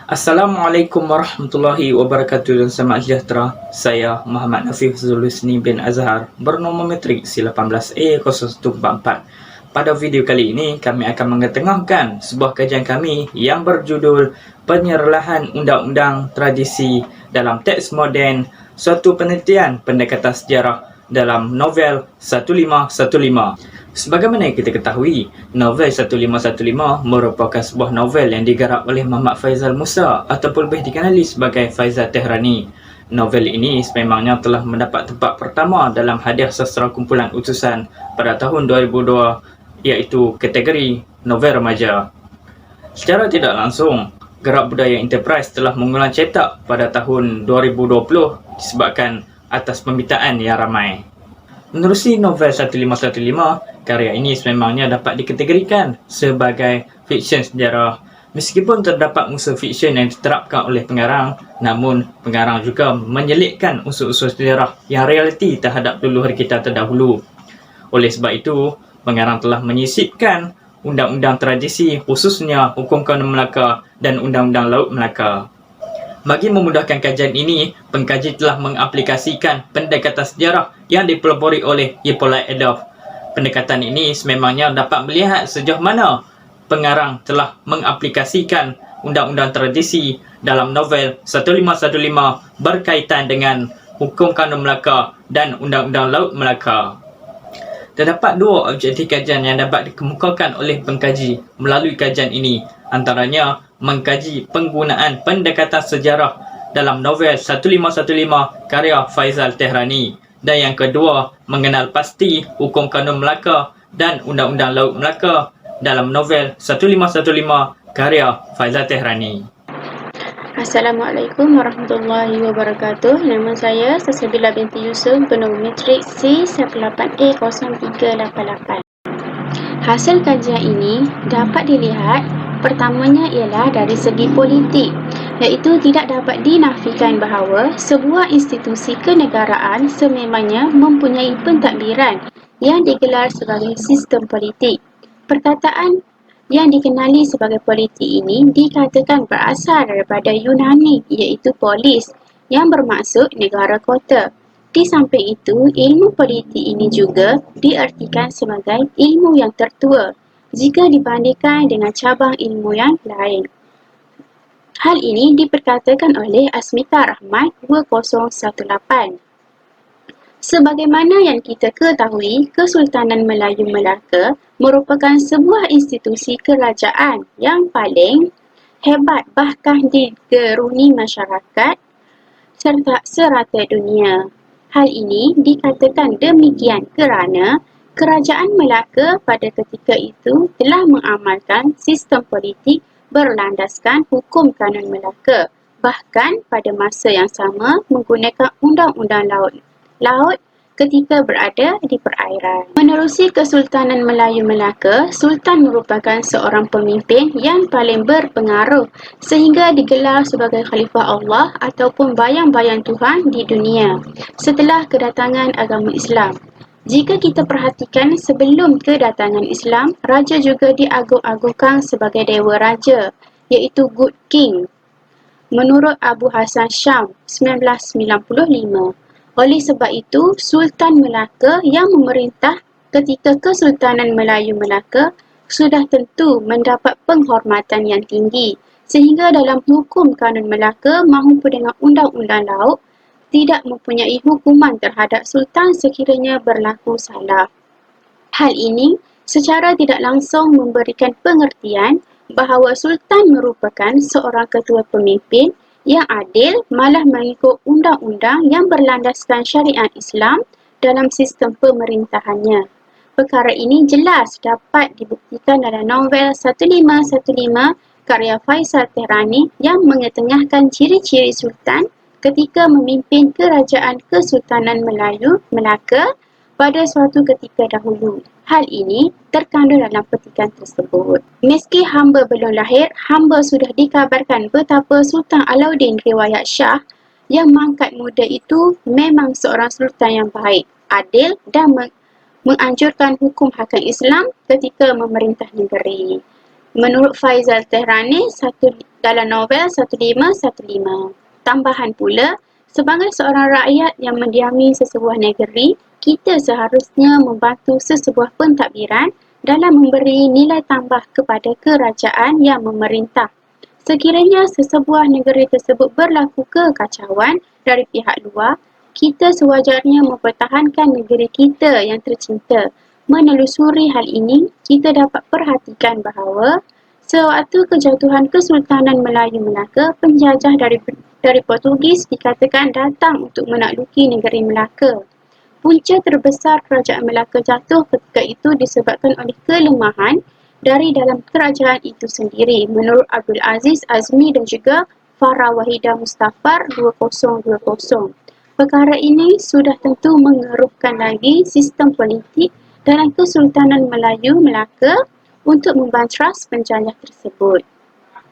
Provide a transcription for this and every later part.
Assalamualaikum warahmatullahi wabarakatuh dan selamat sejahtera. Saya Muhammad Nafif Zulusni bin Azhar bernomometrik C18A0144. Pada video kali ini, kami akan mengetengahkan sebuah kajian kami yang berjudul Penyerlahan Undang-Undang Tradisi dalam Teks Moden, suatu penelitian pendekatan sejarah dalam novel 1515. Sebagaimana yang kita ketahui, novel 1515 merupakan sebuah novel yang digarap oleh Muhammad Faizal Musa ataupun lebih dikenali sebagai Faizal Tehrani. Novel ini sememangnya telah mendapat tempat pertama dalam hadiah sastra kumpulan utusan pada tahun 2002, iaitu kategori novel remaja. Secara tidak langsung, Gerak Budaya Enterprise telah mengulang cetak pada tahun 2020 disebabkan atas permintaan yang ramai. Menerusi novel 1515, karya ini sememangnya dapat dikategorikan sebagai fiksyen sejarah. Meskipun terdapat unsur fiksyen yang diterapkan oleh pengarang, namun pengarang juga menyelitkan unsur-unsur sejarah yang realiti terhadap leluhur kita terdahulu. Oleh sebab itu, pengarang telah menyisipkan undang-undang tradisi, khususnya Hukum Kanun Melaka dan Undang-Undang Laut Melaka. Bagi memudahkan kajian ini, pengkaji telah mengaplikasikan pendekatan sejarah yang dipelopori oleh Hippolyte Adolphe. Pendekatan ini sememangnya dapat melihat sejauh mana pengarang telah mengaplikasikan undang-undang tradisi dalam novel 1515 berkaitan dengan Hukum Kanun Melaka dan Undang-Undang Laut Melaka. Terdapat dua objektif kajian yang dapat dikemukakan oleh pengkaji melalui kajian ini, antaranya mengkaji penggunaan pendekatan sejarah dalam novel 1515 karya Faizal Tehrani, dan yang kedua, mengenal pasti Hukum Kanun Melaka dan Undang-Undang Laut Melaka dalam novel 1515 karya Faizal Tehrani. Assalamualaikum warahmatullahi wabarakatuh. Nama saya Salsabila binti Yusuf, bernometrik C18A0388. Hasil kajian ini dapat dilihat pertamanya ialah dari segi politik, iaitu tidak dapat dinafikan bahawa sebuah institusi kenegaraan sememangnya mempunyai pentadbiran yang digelar sebagai sistem politik. Perkataan yang dikenali sebagai politik ini dikatakan berasal daripada Yunani, iaitu polis, yang bermaksud negara kota. Di samping itu, ilmu politik ini juga diartikan sebagai ilmu yang tertua jika dibandingkan dengan cabang ilmu yang lain. Hal ini diperkatakan oleh Asmita Rahmat 2018. Sebagaimana yang kita ketahui, Kesultanan Melayu Melaka merupakan sebuah institusi kerajaan yang paling hebat bahkan digeruni masyarakat serata dunia. Hal ini dikatakan demikian kerana Kerajaan Melaka pada ketika itu telah mengamalkan sistem politik berlandaskan Hukum Kanun Melaka, bahkan pada masa yang sama menggunakan Undang-Undang Laut ketika berada di perairan. Menerusi Kesultanan Melayu Melaka, Sultan merupakan seorang pemimpin yang paling berpengaruh sehingga digelar sebagai Khalifah Allah ataupun bayang-bayang Tuhan di dunia setelah kedatangan agama Islam. Jika kita perhatikan, sebelum kedatangan Islam, raja juga diagung-agungkan sebagai Dewa Raja, iaitu Good King, menurut Abu Hasan Syam 1995. Oleh sebab itu, Sultan Melaka yang memerintah ketika Kesultanan Melayu Melaka sudah tentu mendapat penghormatan yang tinggi, sehingga dalam Hukum Kanun Melaka maupun dengan Undang-Undang Laut tidak mempunyai hukuman terhadap Sultan sekiranya berlaku salah. Hal ini secara tidak langsung memberikan pengertian bahawa Sultan merupakan seorang ketua pemimpin yang adil, malah mengikut undang-undang yang berlandaskan syariat Islam dalam sistem pemerintahannya. Perkara ini jelas dapat dibuktikan dalam novel 1515 karya Faizal Tehrani yang mengetengahkan ciri-ciri Sultan ketika memimpin Kerajaan Kesultanan Melayu Melaka pada suatu ketika dahulu. Hal ini terkandung dalam petikan tersebut. Meski hamba belum lahir, hamba sudah dikabarkan betapa Sultan Alauddin Riwayat Shah yang mangkat muda itu memang seorang sultan yang baik, adil dan menganjurkan hukum hakam Islam ketika memerintah negeri. Menurut Faizal Tehrani, satu dalam novel 1515. Tambahan pula, sebagai seorang rakyat yang mendiami sesebuah negeri, kita seharusnya membantu sesebuah pentadbiran dalam memberi nilai tambah kepada kerajaan yang memerintah. Sekiranya sesebuah negeri tersebut berlaku kekacauan dari pihak luar, kita sewajarnya mempertahankan negeri kita yang tercinta. Menelusuri hal ini, kita dapat perhatikan bahawa sewaktu kejatuhan Kesultanan Melayu Melaka, penjajah dari Portugis dikatakan datang untuk menakluki negeri Melaka. Punca terbesar kerajaan Melaka jatuh ketika itu disebabkan oleh kelemahan dari dalam kerajaan itu sendiri, menurut Abdul Aziz Azmi dan juga Farah Wahidah Mustafar 2020. Perkara ini sudah tentu mengeruhkan lagi sistem politik dalam Kesultanan Melayu Melaka untuk membantras penjajah tersebut.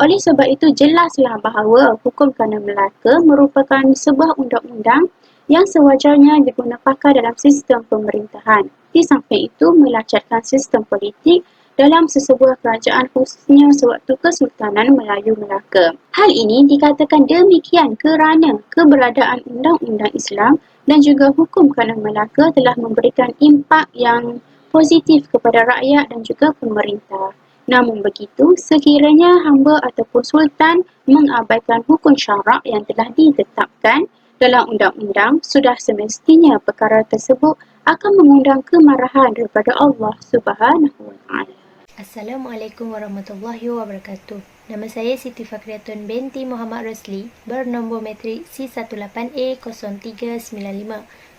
Oleh sebab itu, jelaslah bahawa Hukum Kanon Melaka merupakan sebuah undang-undang yang sewajarnya digunapakai dalam sistem pemerintahan. Di samping itu, melacatkan sistem politik dalam sesebuah kerajaan khususnya sewaktu Kesultanan Melayu Melaka. Hal ini dikatakan demikian kerana keberadaan Undang-Undang Islam dan juga Hukum Kanon Melaka telah memberikan impak yang positif kepada rakyat dan juga pemerintah. Namun begitu, sekiranya hamba ataupun sultan mengabaikan hukum syarak yang telah ditetapkan dalam undang-undang, sudah semestinya perkara tersebut akan mengundang kemarahan daripada Allah Subhanahu wa taala. Assalamualaikum warahmatullahi wabarakatuh. Nama saya Siti Fakriatun binti Muhammad Rosli, bernombor matrik C18A0395.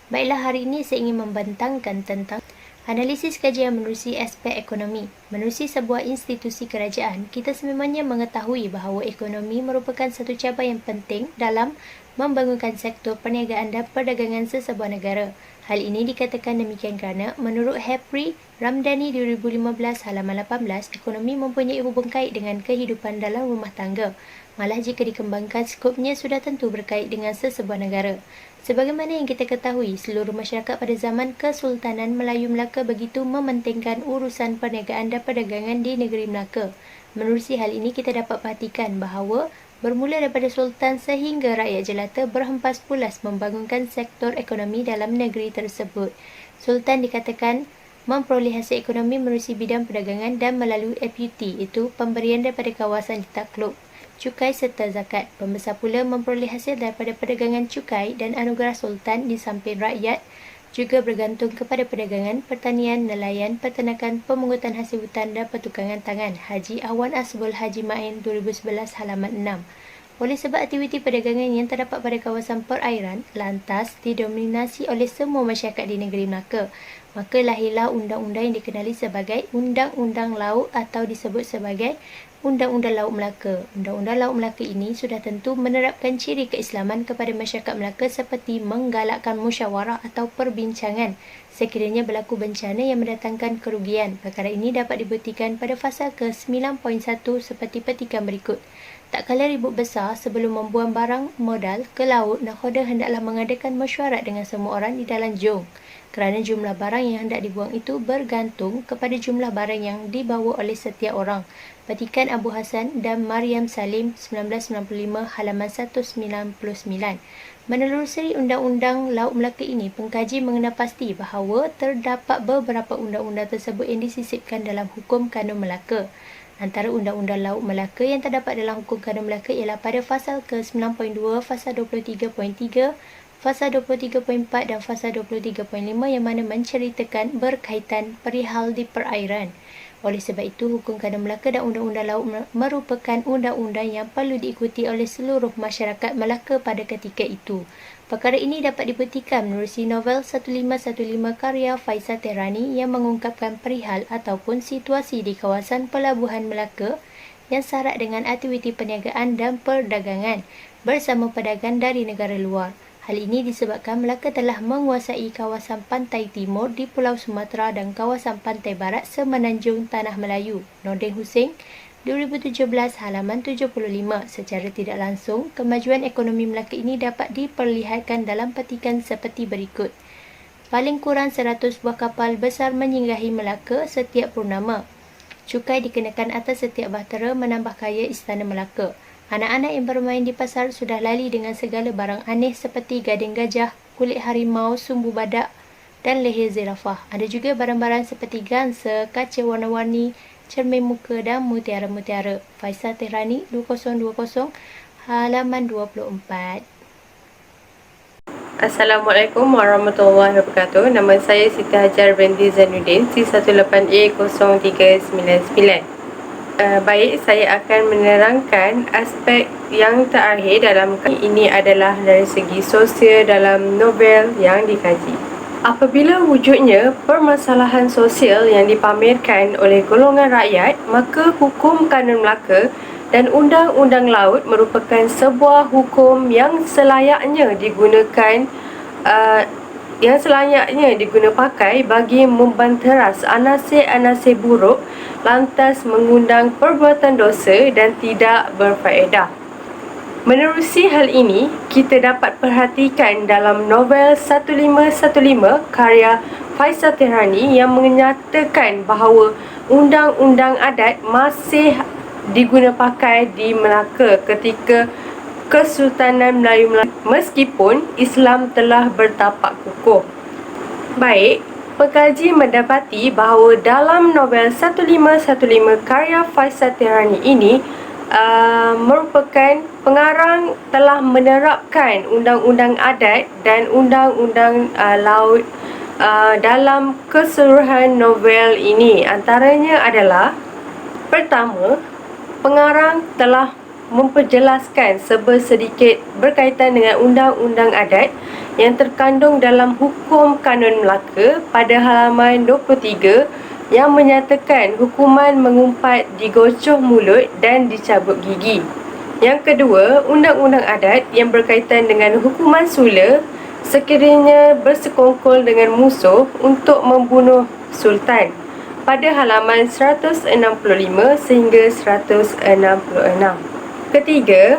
Baiklah, hari ini saya ingin membentangkan tentang analisis kajian menerusi aspek ekonomi. Menerusi sebuah institusi kerajaan, kita sememangnya mengetahui bahawa ekonomi merupakan satu cabang yang penting dalam membangunkan sektor perniagaan dan perdagangan sesebuah negara. Hal ini dikatakan demikian kerana menurut Hepri Ramdhani 2015 halaman 18, ekonomi mempunyai hubung kait dengan kehidupan dalam rumah tangga. Malah jika dikembangkan, skopnya sudah tentu berkait dengan sesebuah negara. Sebagaimana yang kita ketahui, seluruh masyarakat pada zaman Kesultanan Melayu Melaka begitu mementingkan urusan perniagaan dan perdagangan di negeri Melaka. Menerusi hal ini, kita dapat perhatikan bahawa bermula daripada Sultan sehingga rakyat jelata berhempas pulas membangunkan sektor ekonomi dalam negeri tersebut. Sultan dikatakan memperoleh hasil ekonomi menerusi bidang perdagangan dan melalui FUT, iaitu pemberian daripada kawasan ditakluk, cukai serta zakat. Pembesar pula memperoleh hasil daripada perdagangan cukai dan anugerah Sultan. Di samping rakyat juga bergantung kepada perdagangan, pertanian, nelayan, peternakan, pemungutan hasil hutan dan pertukangan tangan. Haji Awan Asbul Haji Main 2011 halaman 6. Oleh sebab aktiviti perdagangan yang terdapat pada kawasan perairan lantas didominasi oleh semua masyarakat di negeri Melaka, maka lahirlah undang-undang yang dikenali sebagai Undang-Undang Laut atau disebut sebagai Undang-Undang Laut Melaka. Undang-Undang Laut Melaka ini sudah tentu menerapkan ciri keislaman kepada masyarakat Melaka seperti menggalakkan musyawarah atau perbincangan sekiranya berlaku bencana yang mendatangkan kerugian. Perkara ini dapat dibuktikan pada fasa ke-9.1 seperti petikan berikut. Tak kala ribut besar sebelum membuang barang modal ke laut, nakhoda hendaklah mengadakan mesyuarat dengan semua orang di dalam jong, kerana jumlah barang yang hendak dibuang itu bergantung kepada jumlah barang yang dibawa oleh setiap orang. Petikan Abu Hasan dan Maryam Salim 1995 halaman 199. Menelusuri Undang-Undang Laut Melaka ini, pengkaji mengenal pasti bahawa terdapat beberapa undang-undang tersebut yang disisipkan dalam Hukum Kanon Melaka. Antara Undang-Undang Laut Melaka yang terdapat dalam Hukum Kanon Melaka ialah pada fasal ke-9.2, fasal 23.3, fasal 23.4 dan fasal 23.5 yang mana menceritakan berkaitan perihal di perairan. Oleh sebab itu, Hukum Kanon Melaka dan Undang-Undang Laut merupakan undang-undang yang perlu diikuti oleh seluruh masyarakat Melaka pada ketika itu. Perkara ini dapat dibuktikan menerusi novel 1515 karya Faisal Tehrani yang mengungkapkan perihal ataupun situasi di kawasan pelabuhan Melaka yang syarat dengan aktiviti perniagaan dan perdagangan bersama pedagang dari negara luar. Hal ini disebabkan Melaka telah menguasai kawasan pantai timur di Pulau Sumatera dan kawasan pantai barat semenanjung Tanah Melayu. Nordin Hussein 2017 halaman 75. Secara tidak langsung, kemajuan ekonomi Melaka ini dapat diperlihatkan dalam petikan seperti berikut. Paling kurang 100 buah kapal besar menyinggahi Melaka setiap purnama. Cukai dikenakan atas setiap bahtera menambah kaya Istana Melaka. Anak-anak yang bermain di pasar sudah lali dengan segala barang aneh seperti gading gajah, kulit harimau, sumbu badak dan leher zirafah. Ada juga barang-barang seperti gansa, kaca warna-warni, cermin muka dan mutiara-mutiara. Faisal Tehrani 2020 halaman 24. Assalamualaikum warahmatullahi wabarakatuh. Nama saya Siti Hajar binti Zainuddin, C18A0399. Baik, saya akan menerangkan aspek yang terakhir dalam ini adalah dari segi sosial dalam novel yang dikaji. Apabila wujudnya permasalahan sosial yang dipamerkan oleh golongan rakyat, maka hukum kanun Melaka dan undang-undang laut merupakan sebuah hukum yang selayaknya digunakan pakai bagi membanteras anasir-anasir buruk, lantas mengundang perbuatan dosa dan tidak berfaedah. Menerusi hal ini, kita dapat perhatikan dalam novel 1515 karya Faisal Tehrani yang menyatakan bahawa undang-undang adat masih diguna pakai di Melaka ketika Kesultanan Melayu meskipun Islam telah bertapak kukuh. Baik, pengkaji mendapati bahawa dalam novel 1515 karya Faisal Tehrani ini merupakan pengarang telah menerapkan undang-undang adat dan undang-undang laut dalam keseluruhan novel ini. Antaranya adalah: pertama, pengarang telah memperjelaskan sedikit berkaitan dengan undang-undang adat yang terkandung dalam hukum kanun Melaka pada halaman 23 yang menyatakan hukuman mengumpat, digocoh mulut dan dicabut gigi. Yang kedua, undang-undang adat yang berkaitan dengan hukuman sula sekiranya bersekongkol dengan musuh untuk membunuh sultan pada halaman 165 sehingga 166. Ketiga,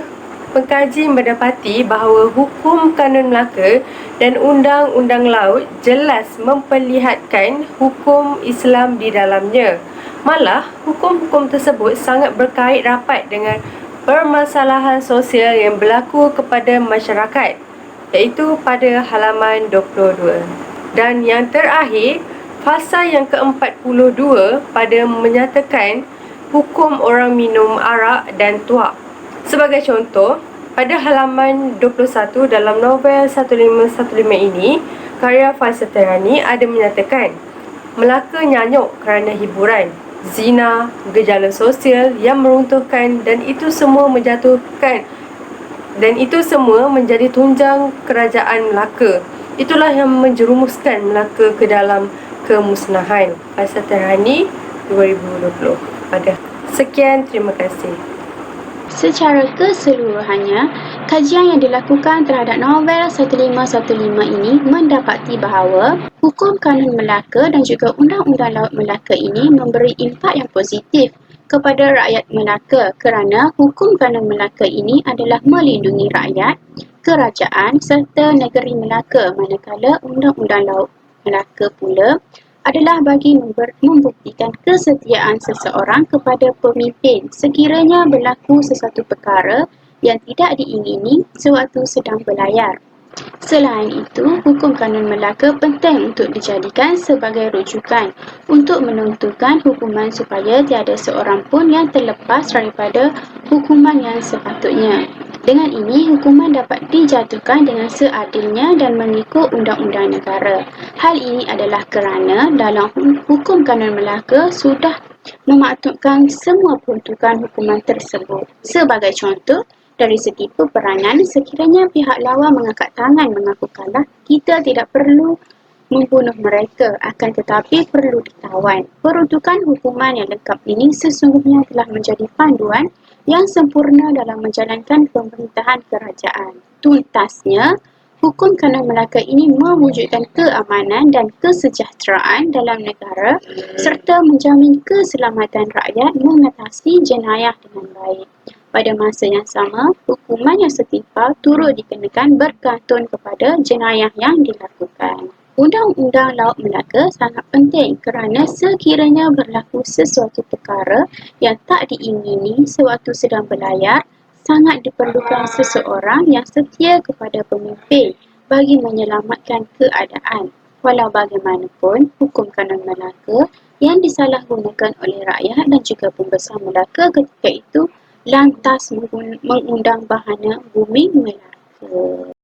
pengkaji mendapati bahawa hukum kanun Melaka dan undang-undang laut jelas memperlihatkan hukum Islam di dalamnya. Malah, hukum-hukum tersebut sangat berkait rapat dengan permasalahan sosial yang berlaku kepada masyarakat, iaitu pada halaman 22. Dan yang terakhir, fasa yang ke-42 pada menyatakan hukum orang minum arak dan tuak. Sebagai contoh, pada halaman 21 dalam novel 1515 ini, karya Faisal Tehrani ada menyatakan Melaka nyanyuk kerana hiburan, zina, gejala sosial yang meruntuhkan dan itu semua menjadi tunjang kerajaan Melaka. Itulah yang menjerumuskan Melaka ke dalam kemusnahan. Faisal Tehrani 2020. Sekian, terima kasih. Secara keseluruhannya, kajian yang dilakukan terhadap novel 1515 ini mendapati bahawa hukum kanun Melaka dan juga undang-undang laut Melaka ini memberi impak yang positif kepada rakyat Melaka kerana hukum kanun Melaka ini adalah melindungi rakyat, kerajaan serta negeri Melaka, manakala undang-undang laut Melaka pula adalah bagi membuktikan kesetiaan seseorang kepada pemimpin sekiranya berlaku sesuatu perkara yang tidak diingini sewaktu sedang berlayar. Selain itu, hukum kanun Melaka penting untuk dijadikan sebagai rujukan untuk menentukan hukuman supaya tiada seorang pun yang terlepas daripada hukuman yang sepatutnya. Dengan ini, hukuman dapat dijatuhkan dengan seadilnya dan mengikut undang-undang negara. Hal ini adalah kerana dalam hukum kanun Melaka sudah memaktubkan semua peruntukan hukuman tersebut. Sebagai contoh, dari segi peperanan, sekiranya pihak lawan mengangkat tangan mengaku kalah, kita tidak perlu membunuh mereka, akan tetapi perlu ditawan. Peruntukan hukuman yang lengkap ini sesungguhnya telah menjadi panduan yang sempurna dalam menjalankan pemerintahan kerajaan. Tuntasnya, hukum kanun Melaka ini mewujudkan keamanan dan kesejahteraan dalam negara serta menjamin keselamatan rakyat mengatasi jenayah dengan baik. Pada masa yang sama, hukuman yang setimpal turut dikenakan berkantun kepada jenayah yang dilakukan. Undang-undang Laut Melaka sangat penting kerana sekiranya berlaku sesuatu perkara yang tak diingini sewaktu sedang berlayar, sangat diperlukan seseorang yang setia kepada pemimpin bagi menyelamatkan keadaan. Walau bagaimanapun, hukum kanon Melaka yang disalahgunakan oleh rakyat dan juga pembesar Melaka ketika itu lantas mengundang bahana bumi Melaka.